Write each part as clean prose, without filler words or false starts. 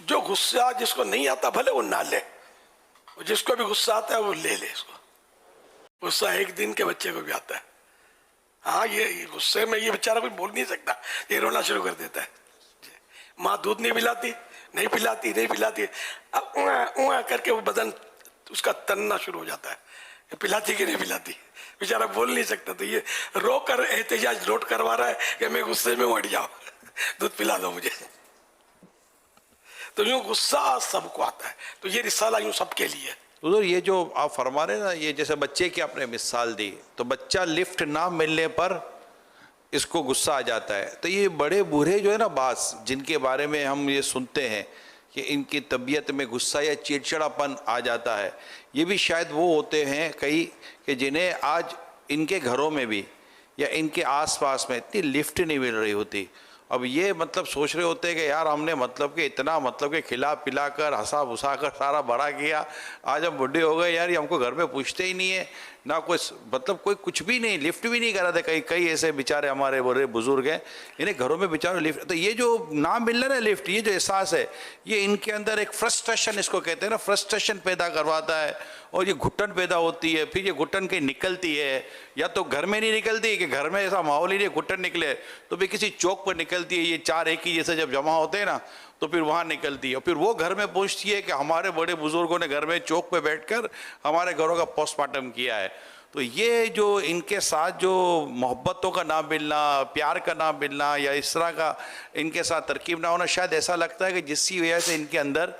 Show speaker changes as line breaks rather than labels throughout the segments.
جو غصہ جس کو نہیں آتا بھلے وہ نہ لے، جس کو بھی غصہ آتا ہے وہ لے لے اس کو. غصہ ایک دن کے بچے کو بھی آتا ہے. ہاں یہ غصے میں یہ بیچارہ کچھ بول نہیں سکتا، یہ رونا شروع کر دیتا ہے. ماں دودھ نہیں پلاتی، نہیں پلاتی، اب اُواں کر کے وہ بدن اس کا تننا شروع ہو جاتا ہے، پلاتی کہ نہیں پلاتی، بیچارہ بول نہیں سکتا. تو یہ رو کر احتجاج نوٹ کروا رہا ہے کہ میں غصے میں مٹ جاؤں، دودھ پلا دو مجھے. تو یوں غصہ سب کو آتا ہے. تو یہ رسالہ یوں سب کے لیے.
حضور یہ جو آپ فرما رہے ہیں نا، یہ جیسے بچے کی آپ نے مثال دی، تو بچہ لفٹ نہ ملنے پر اس کو غصہ آ جاتا ہے. تو یہ بڑے بوڑھے جو ہے نا بعض، جن کے بارے میں ہم یہ سنتے ہیں کہ ان کی طبیعت میں غصہ یا چڑچڑاپن آ جاتا ہے، یہ بھی شاید وہ ہوتے ہیں کئی کہ جنہیں آج ان کے گھروں میں بھی یا ان کے آس پاس میں اتنی لفٹ نہیں مل رہی ہوتی. اب یہ مطلب سوچ رہے ہوتے ہیں کہ یار ہم نے مطلب کہ اتنا مطلب کہ کھلا پلا کر ہنسا بھسا کر سارا بڑا کیا، آج ہم بڈھے ہو گئے، یار یہ ہم کو گھر میں پوچھتے ہی نہیں ہے، نہ کوئی مطلب کوئی کچھ بھی نہیں، لفٹ بھی نہیں کرا تھا. کئی ایسے بیچارے ہمارے بڑے بزرگ ہیں، انہیں گھروں میں بیچارے لفٹ. تو یہ جو نہ ملنا نا لفٹ، یہ جو احساس ہے، یہ ان کے اندر ایک فرسٹریشن، اس کو کہتے ہیں نا، فرسٹریشن پیدا کرواتا ہے. اور یہ گھٹن پیدا ہوتی ہے. پھر یہ گھٹن کہیں نکلتی ہے، یا تو گھر میں نہیں نکلتی کہ گھر میں ایسا ماحول ہی نہیں گھٹن نکلے، تو بھی کسی چوک پر نکلتی ہے. یہ چار ایک ہی جیسے جب جمع ہوتے ہیں نا تو پھر وہاں نکلتی ہے. اور پھر وہ گھر میں پہنچتی ہے کہ ہمارے بڑے بزرگوں نے گھر میں چوک پہ بیٹھ کر ہمارے گھروں کا پوسٹ مارٹم کیا ہے. تو یہ جو ان کے ساتھ جو محبتوں کا نہ ملنا، پیار کا نہ ملنا، یا اس طرح کا ان کے ساتھ ترکیب نہ ہونا، شاید ایسا لگتا ہے کہ جس کی وجہ سے ان کے اندر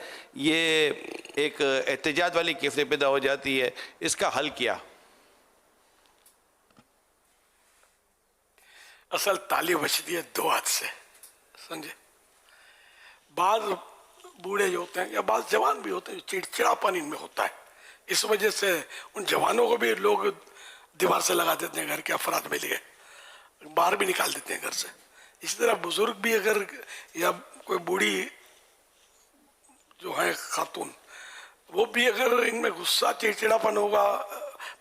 یہ ایک احتجاج والی کیفیت پیدا ہو جاتی ہے. اس کا حل کیا؟
اصل تالی بچتی ہے دو ہاتھ سے، سمجھے. بعض بوڑھے جو ہوتے ہیں یا بعض جوان بھی ہوتے ہیں، چڑچڑاپن ان میں ہوتا ہے. اس وجہ سے ان جوانوں کو بھی لوگ دیوار سے لگا دیتے ہیں، گھر کے افراد میں لیے باہر بھی نکال دیتے ہیں گھر سے. اسی طرح بزرگ بھی اگر یا کوئی بوڑھی جو ہے خاتون، وہ بھی اگر ان میں غصہ چڑچڑاپن ہوگا،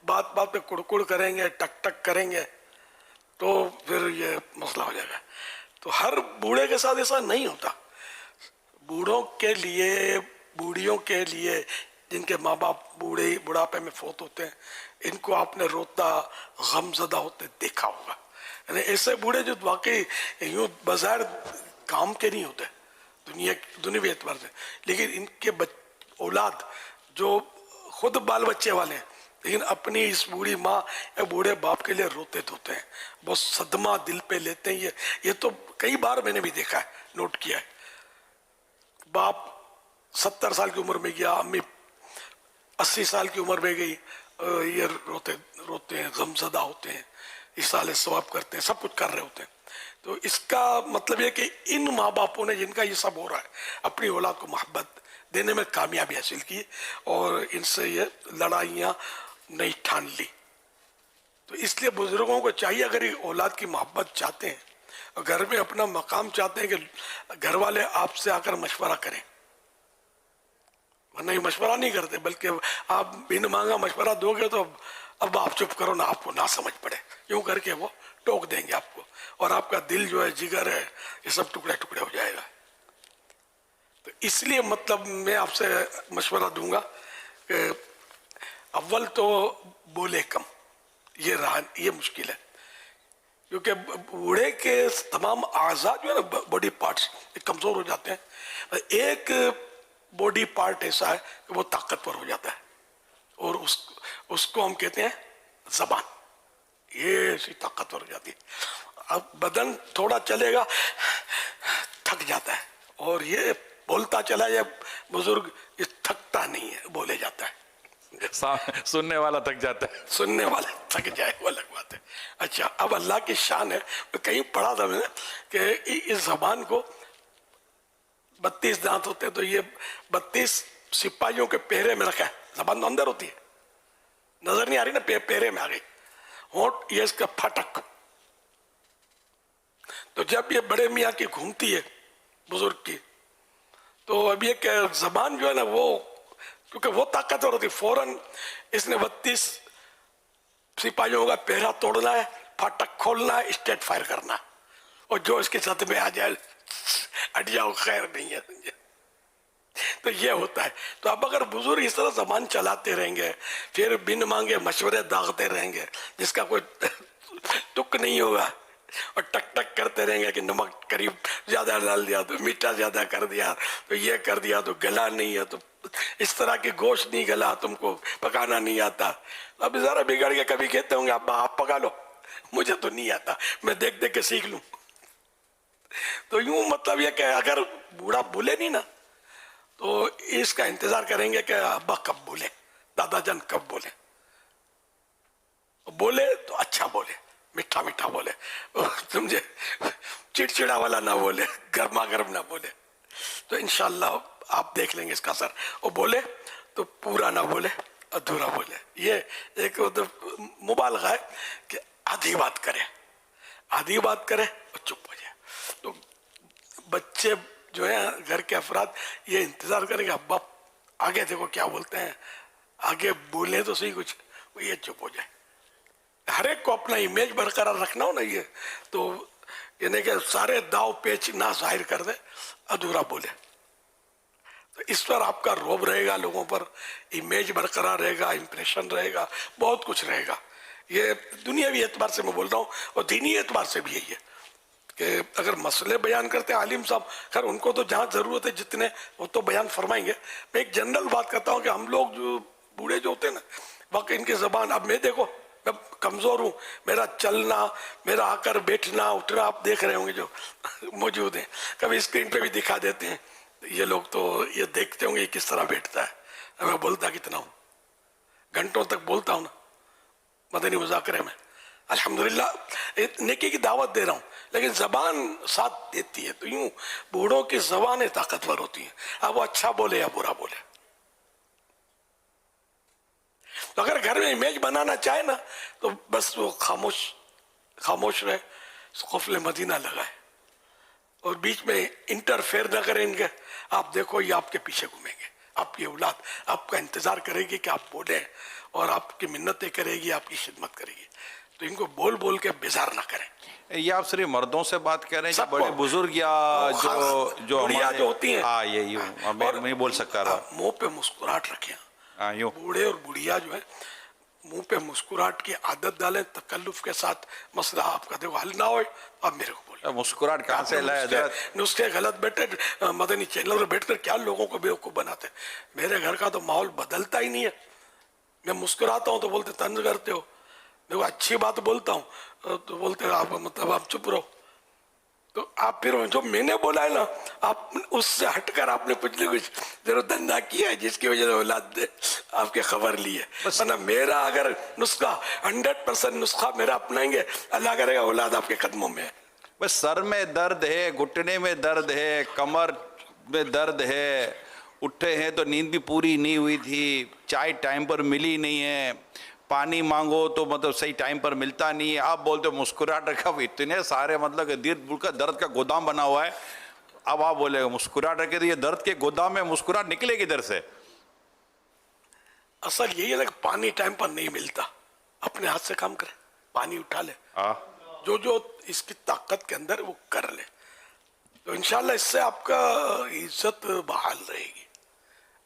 بات بات پہ کڑکڑ کریں گے، ٹک ٹک کریں گے، تو پھر یہ مسئلہ ہو جائے گا. تو ہر بوڑھے کے ساتھ ایسا نہیں ہوتا. بوڑھوں کے لیے، بوڑھیوں کے لیے جن کے ماں باپ بڑھاپے میں فوت ہوتے ہیں، ان کو آپ نے روتا غم زدہ ہوتے دیکھا ہوگا. یعنی ایسے بوڑھے جو واقعی یوں بظاہر کام کے نہیں ہوتے دنیاوی اعتبار سے، لیکن ان کے اولاد جو خود بال بچے والے ہیں، لیکن اپنی اس بوڑھی ماں یا بوڑھے باپ کے لیے روتے دھوتے ہیں، بہت صدمہ دل پہ لیتے ہیں. یہ تو کئی بار میں نے بھی دیکھا ہے، نوٹ کیا ہے. باپ 70 سال کی عمر میں گیا، امی 80 سال کی عمر میں گئی، یہ روتے ہیں، غمزدہ ہوتے ہیں، اصالہ ثواب کرتے ہیں، سب کچھ کر رہے ہوتے ہیں. تو اس کا مطلب یہ کہ ان ماں باپوں نے جن کا یہ سب ہو رہا ہے، اپنی اولاد کو محبت دینے میں کامیابی حاصل کی اور ان سے یہ لڑائیاں نہیں ٹھان لی. تو اس لیے بزرگوں کو چاہیے، اگر یہ اولاد کی محبت چاہتے ہیں اور گھر میں اپنا مقام چاہتے ہیں، کہ گھر والے آپ سے آ کر مشورہ کریں. ورنہ یہ مشورہ نہیں کرتے، بلکہ آپ بن مانگا مشورہ دو گے تو اب آپ چپ کرو نا، آپ کو نہ سمجھ پڑے، یوں کر کے وہ ٹوک دیں گے آپ کو، اور آپ کا دل جو ہے، جگر ہے، یہ سب ٹکڑے ٹکڑے ہو جائے گا. تو اس لیے مطلب میں آپ سے مشورہ دوں گا کہ اول تو بولے کم. یہ مشکل ہے، کیونکہ بوڑھے کے تمام اعضاء جو ہے نا، باڈی پارٹس کمزور ہو جاتے ہیں. ایک باڈی پارٹ ایسا ہے کہ وہ طاقتور ہو جاتا ہے، اور اس کو ہم کہتے ہیں زبان. یہ ایسی طاقتور ہو جاتی ہے. اب بدن تھوڑا چلے گا تھک جاتا ہے، اور یہ بولتا چلا یہ بزرگ، یہ تھکتا نہیں ہے، بولے جاتا ہے.
سننے والا تھک جاتا ہے،
سننے والا تھک جائے وہ الگ بات ہے. اچھا، اب اللہ کی شان ہے، کہیں پڑھا تھا میں نے کہ اس زبان کو 32 دانت ہوتے ہیں، تو یہ 32 سپاہیوں کے پہرے میں رکھا ہے. زبان تو اندر ہوتی ہے، نظر نہیں آ رہی نا، پہرے میں آ گئی. ہونٹ یہ اس کا پھٹک. تو جب یہ بڑے میاں کی گھومتی ہے بزرگ کی، تو اب یہ کہ زبان جو ہے نا، وہ کیونکہ وہ طاقتور ہوتی، فوراً اس نے 32 سپاہیوں کا پہرا توڑنا ہے، پھاٹک کھولنا ہے، اسٹیٹ فائر کرنا ہے، اور جو اس کے ساتھ میں آ جائے ہٹ جاؤ، خیر نہیں ہے. تو یہ ہوتا ہے. تو اب اگر بزرگ اس طرح زبان چلاتے رہیں گے, پھر بن مانگے مشورے داغتے رہیں گے جس کا کوئی تک نہیں ہوگا, اور ٹک ٹک کرتے رہیں گے کہ نمک قریب زیادہ ڈال دیا تو میٹھا زیادہ کر دیا تو یہ کر دیا تو گلا نہیں ہے, تو اس طرح کی گوشت نہیں گلا, تم کو پکانا نہیں آتا. اب ذرا بگڑ کے کبھی کہتے ہوں گے ابا آپ پکا لو, مجھے تو نہیں آتا, میں دیکھ دیکھ کے سیکھ لوں. تو یوں مطلب یہ کہ اگر بوڑھا بولے نہیں نا تو اس کا انتظار کریں گے کہ ابا کب بولے, دادا جان کب بولے. بولے تو اچھا بولے, میٹھا میٹھا بولے, سمجھے, چڑچڑا والا نہ بولے, گرما گرم نہ بولے. تو انشاءاللہ آپ دیکھ لیں گے اس کا اثر. وہ بولے تو پورا نہ بولے, ادھورا بولے. یہ ایک مبالغہ ہے کہ آدھی بات کرے, آدھی بات کرے اور چپ ہو جائے. تو بچے جو ہیں گھر کے افراد یہ انتظار کریں گے ابا آگے دیکھو کیا بولتے ہیں, آگے بولے تو صحیح کچھ, وہ یہ چپ ہو جائے. ہر ایک کو اپنا امیج برقرار رکھنا ہو نا, یہ تو یعنی کہ سارے داؤ پیچ نہ ظاہر کر دے, ادھورا بولے. تو اس پر آپ کا روب رہے گا لوگوں پر, امیج برقرار رہے گا, امپریشن رہے گا, بہت کچھ رہے گا. یہ دنیاوی اعتبار سے میں بول رہا ہوں, اور دینی اعتبار سے بھی یہی ہے کہ اگر مسئلے بیان کرتے ہیں عالم صاحب, خیر ان کو تو جہاں ضرورت ہے جتنے وہ تو بیان فرمائیں گے. میں ایک جنرل بات کرتا ہوں کہ ہم لوگ جو بوڑھے جو ہوتے ہیں نا, واقعی ان کی زبان, اب میں دیکھو میں کمزور ہوں, میرا چلنا, میرا آ کر بیٹھنا اٹھنا آپ دیکھ رہے ہوں گے جو موجود ہیں, کبھی اسکرین پہ بھی دکھا دیتے ہیں. یہ لوگ تو یہ دیکھتے ہوں گے یہ کس طرح بیٹھتا ہے, میں بولتا کتنا ہوں, گھنٹوں تک بولتا ہوں نا مدنی مذاکرے میں. الحمدللہ نیکی کی دعوت دے رہا ہوں, لیکن زبان ساتھ دیتی ہے. تو یوں بوڑھوں کی زبانیں طاقتور ہوتی ہیں, اب وہ اچھا بولے یا برا بولے. تو اگر گھر میں امیج بنانا چاہے نا تو بس وہ خاموش رہے, قفل مدینہ لگائے, اور بیچ میں انٹرفیئر نہ کریں ان کے. آپ دیکھو یہ آپ کے پیچھے گھومیں گے, آپ کی اولاد آپ کا انتظار کرے گی کہ آپ بولیں, اور آپ کی منتیں کرے گی, آپ کی خدمت کرے گی. تو ان کو بول بول کے بیزار نہ کریں.
یہ آپ صرف مردوں سے بات کر رہے ہیں,
سب
بڑے
کو,
بزرگ یا جو
بڑھیا
ہمارے
جو ہوتی ہیں,
ہاں یہ یوں میں نہیں بول سکتا رہا,
منہ پہ مسکراہٹ رکھیں.
ہاں یوں
بوڑھے اور بڑھیا جو ہے منہ پہ مسکراہٹ کی عادت ڈالیں, تکلف کے ساتھ. مسئلہ آپ کا دیکھو حل نہ ہوئے آپ میرے کو بولیں.
مسکراہٹ کہاں سے لائے حضرت؟
نسخے غلط بیٹھے مدنی چینل پر بیٹھ کر کیا لوگوں کو بیوقوف بناتے. میرے گھر کا تو ماحول بدلتا ہی نہیں ہے. میں مسکراتا ہوں تو بولتے طنز کرتے ہو, دیکھو اچھی بات بولتا ہوں تو بولتے آپ مطلب آپ چپ رہو. تو آپ پھر جو میں نے بولا ہے نا, آپ اس سے ہٹ کر آپ نے کچھ نہ کچھ ضرورت نہ کیا ہے جس کی وجہ سے اولاد نے آپ کی خبر لی ہے. ورنہ میرا اگر نسخہ 100% نسخہ میرا اپنائیں گے, اللہ کرے گا اولاد آپ کے قدموں میں ہے.
بس سر میں درد ہے, گھٹنے میں درد ہے, کمر میں درد ہے, اٹھے ہیں تو نیند بھی پوری نہیں ہوئی تھی, چائے ٹائم پر ملی نہیں ہے, پانی مانگو تو مطلب صحیح ٹائم پر ملتا نہیں ہے. آپ بولتے ہو مسکراہٹ رکھا, اتنے سارے مطلب درد کا گودام بنا ہوا ہے. اب آپ بولے گا مسکراہٹ رکھے تو یہ درد کے گودام میں مسکراہٹ نکلے گی ادھر سے.
اصل یہی ہے کہ پانی ٹائم پر نہیں ملتا, اپنے ہاتھ سے کام کرے, پانی اٹھا لے, جو اس کی طاقت کے اندر وہ کر لے. تو انشاءاللہ اس سے آپ کا عزت بحال رہے گی.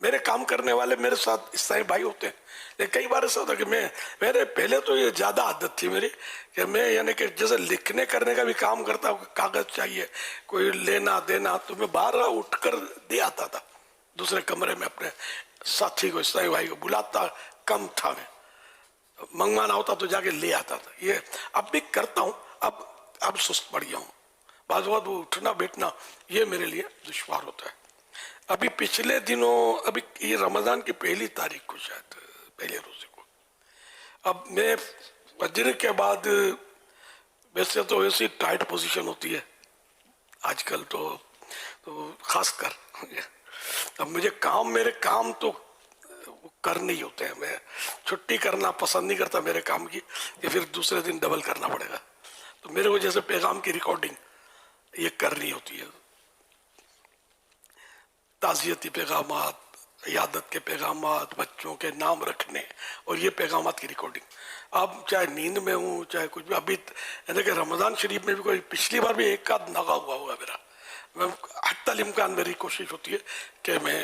میرے کام کرنے والے میرے ساتھ اس طرح بھائی ہوتے ہیں, لیکن کئی بار ایسا ہوتا ہے کہ میرے پہلے تو یہ زیادہ عادت تھی میری کہ میں یعنی کہ جیسے لکھنے کرنے کا بھی کام کرتا ہوں, کاغذ چاہیے کوئی لینا دینا, تو میں باہر اٹھ کر دے آتا تھا دوسرے کمرے میں اپنے ساتھی کو, عیسائی بھائی کو بلاتا کم تھا, میں منگوانا ہوتا تو جا کے لے آتا تھا. یہ اب بھی کرتا ہوں, اب سست پڑ گیا ہوں. بعض وقت وہ اٹھنا بیٹھنا یہ میرے لیے دشوار ہوتا ہے. ابھی پچھلے دنوں, ابھی یہ رمضان کی پہلی تاریخ کو, شاید پہلے روزے کو, اب میں فجر کے بعد, ویسے تو ایسی ٹائٹ پوزیشن ہوتی ہے آج کل تو خاص کر, اب مجھے میرے کام تو کرنے ہی ہوتے ہیں. میں چھٹی کرنا پسند نہیں کرتا میرے کام کی, کہ پھر دوسرے دن ڈبل کرنا پڑے گا. تو میرے کو جیسے پیغام کی ریکارڈنگ یہ کرنی ہوتی ہے, تعزیتی پیغامات, عیادت کے پیغامات, بچوں کے نام رکھنے, اور یہ پیغامات کی ریکارڈنگ. اب چاہے نیند میں ہوں چاہے کچھ بھی, ابھی یعنی کہ رمضان شریف میں بھی کوئی پچھلی بار بھی ایک آدھ ناغا ہوا ہوگا میرا. میں حتی الامکان میری کوشش ہوتی ہے کہ میں